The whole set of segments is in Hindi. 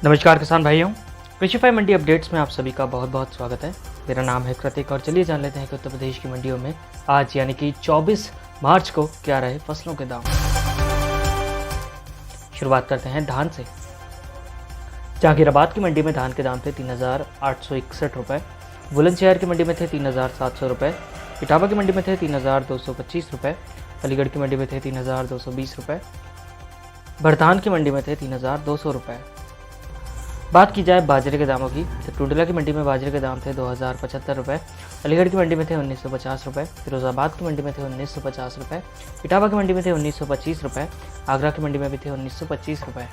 नमस्कार किसान भाइयों, कृषि मंडी अपडेट्स में आप सभी का बहुत बहुत स्वागत है। मेरा नाम है कृतिक और चलिए जान लेते हैं कि उत्तर प्रदेश की मंडियों में आज यानी कि 24 मार्च को क्या रहे फसलों के दाम। शुरुआत करते हैं धान से। जहांगीराबाद की मंडी में धान के दाम थे 3,861 रुपये, बुलंदशहर की मंडी में थे 3,700 रुपये, इटावा की मंडी में थे 3,225 रुपये, अलीगढ़ की मंडी में थे 3,220 रुपये, भरतान की मंडी में थे 3,200 रुपये। बात की जाए बाजरे के दामों की तो टुंडला की मंडी में बाजरे के दाम थे 2,075 रुपये, अलीगढ़ की मंडी में थे 1,950 रुपये, फिरोजाबाद की मंडी में थे 1,950 रुपये, इटावा की मंडी में थे 1,925 रुपये, आगरा की मंडी में भी थे 1,925 रुपये।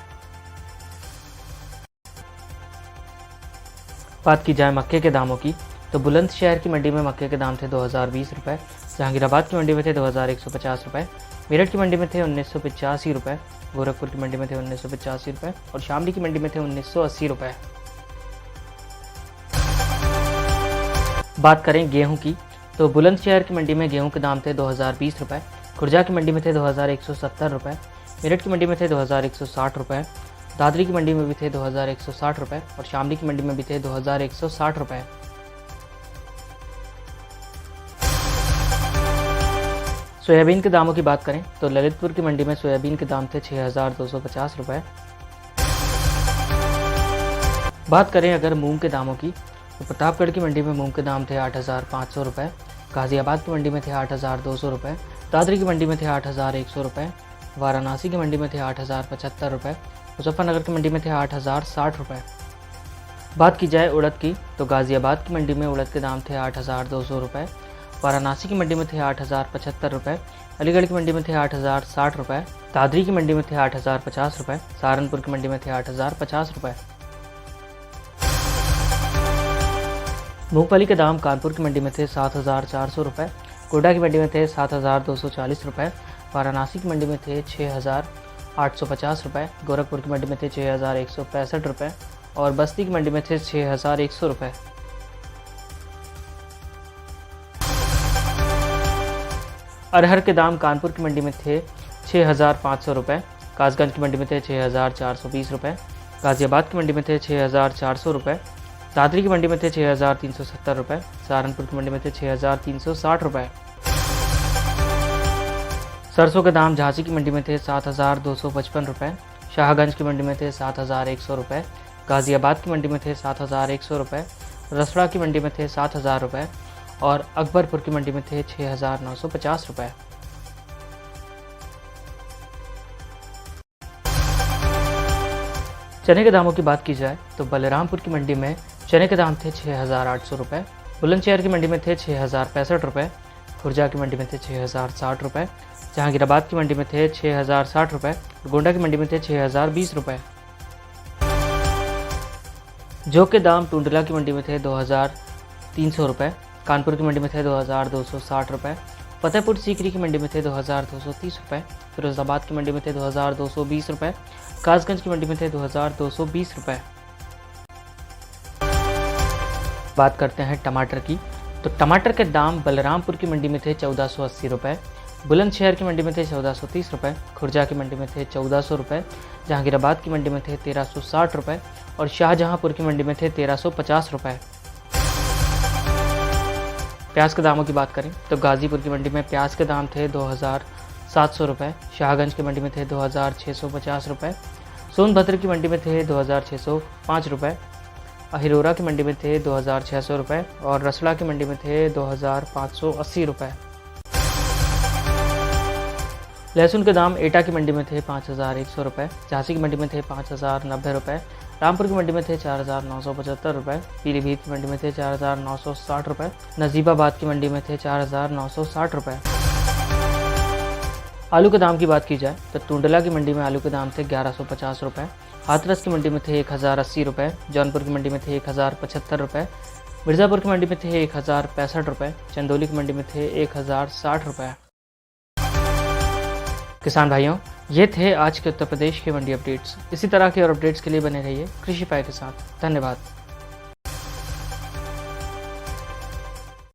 बात की जाए मक्के के दामों की तो बुलंदशहर की मंडी में मक्के के दाम थे 2,020 रुपये, जहांगीराबाद की मंडी में थे 2,150 रुपये, मेरठ की मंडी में थे 1,985 रुपये, गोरखपुर की मंडी में थे 1,985 रुपये और शामली की मंडी में थे 1,980 रुपये। बात करें गेहूं की तो बुलंदशहर की मंडी में गेहूं के दाम थे 2,020 रुपये, खुर्जा की मंडी में थे 2,170 रुपये, मेरठ की मंडी में थे 2,160 रुपये, दादरी की मंडी में भी थे 2,160 रुपये और शामली की मंडी में भी थे 2,160 रुपये। सोयाबीन के दामों की बात करें तो ललितपुर की मंडी में सोयाबीन के दाम थे 6,250 रुपये। बात करें अगर मूंग के दामों की तो प्रतापगढ़ की मंडी में मूंग के दाम थे 8,500 रुपये, गाजियाबाद की मंडी में थे 8,200 रुपये, दादरी की मंडी में थे 8,100 रुपये, वाराणसी की मंडी में थे 8,075 रुपये, मुजफ्फरनगर की मंडी में थे 8,060 रुपये। बात की जाए उड़द की तो गाजियाबाद की मंडी में उड़द के दाम थे 8,200 रुपये, वाराणसी की मंडी में थे 8,075 रुपये, अलीगढ़ की मंडी में थे 8,060 रुपये, दादरी की मंडी में थे 8,050 रुपये, सहारनपुर की मंडी में थे 8,050 रुपये। मूंगफली के दाम कानपुर की मंडी में थे 7,400 रुपये, गोड्डा की मंडी में थे 7,240 रुपये, वाराणसी की मंडी में थे 6,850 रुपये, गोरखपुर की मंडी में थे 6,165 रुपये और बस्ती की मंडी में थे 6,100 रुपये। अरहर के दाम कानपुर की मंडी में थे 6,500 रुपये, कासगंज की मंडी में थे 6,420 रुपये, गाजियाबाद की मंडी में थे 6,400 रुपये, दादरी की मंडी में थे 6,370 रुपये, सहारनपुर की मंडी में थे 6,360 रुपये। सरसों के दाम झांसी की मंडी में थे 7,255 रुपये, शाहगंज की मंडी में थे 7,100 रुपये, गाजियाबाद की मंडी में थे 7,100 रुपये, रसड़ा की मंडी में थे 7,000 रुपये और अकबरपुर की मंडी में थे 6,950 रुपये। चने के दामों की बात की जाए तो बलरामपुर की मंडी में चने के दाम थे 6,800 रुपये, बुलंदशहर की मंडी में थे 6,065 रुपये, खुर्जा की मंडी में थे 6,060 रुपये, जहांगीराबाद की मंडी में थे 6,060 रुपये और गोंडा की मंडी में थे 6,020 रुपये। जौ के दाम टुंडला की मंडी में थे 2,300 रुपये, कानपुर की मंडी में थे 2,260 रुपये, फतेहपुर सीकरी की मंडी में थे 2,230 रुपये, फिरोजाबाद की मंडी में थे 2,220 रुपये, कासगंज की मंडी में थे 2,220 रुपये। बात करते हैं टमाटर की तो टमाटर के दाम बलरामपुर की मंडी में थे 1,480 रुपये, बुलंदशहर की मंडी में थे 1,430 रुपये, खुर्जा की मंडी में थे 1,400 रुपये, जहांगीराबाद की मंडी में थे 1,360 रुपये और शाहजहांपुर की मंडी में थे 1,350 रुपये। प्याज के दामों की बात करें तो गाजीपुर की मंडी में प्याज के दाम थे 2,700 रुपये, शाहगंज की मंडी में थे 2,650 रुपये, सोनभद्र की मंडी में थे 2,605 रुपये, अहिरोरा की मंडी में थे 2,600 रुपये और रसड़ा की मंडी में थे 2,580 रुपये। लहसुन के दाम एटा की मंडी में थे 5,100 रुपये, झांसी की मंडी में थे 5,090 रुपये, रामपुर की मंडी में थे 4,975 रुपये, पीलीभीत की मंडी में थे 4,960 रुपये, नजीबाबाद की मंडी में थे 4,960 रुपये। आलू के दाम की बात की जाए तो टुंडला की मंडी में आलू के दाम थे 1,150 रुपये, हाथरस की मंडी में थे 1,080 रुपये, जौनपुर की मंडी में थे 1,075 रुपये, मिर्ज़ापुर की मंडी में थे 1,065 रुपये, चंदौली की मंडी में थे 1,060 रुपये। किसान भाइयों, ये थे आज के उत्तर प्रदेश के मंडी अपडेट्स। इसी तरह के और अपडेट्स के लिए बने रहिए कृषि के साथ। धन्यवाद।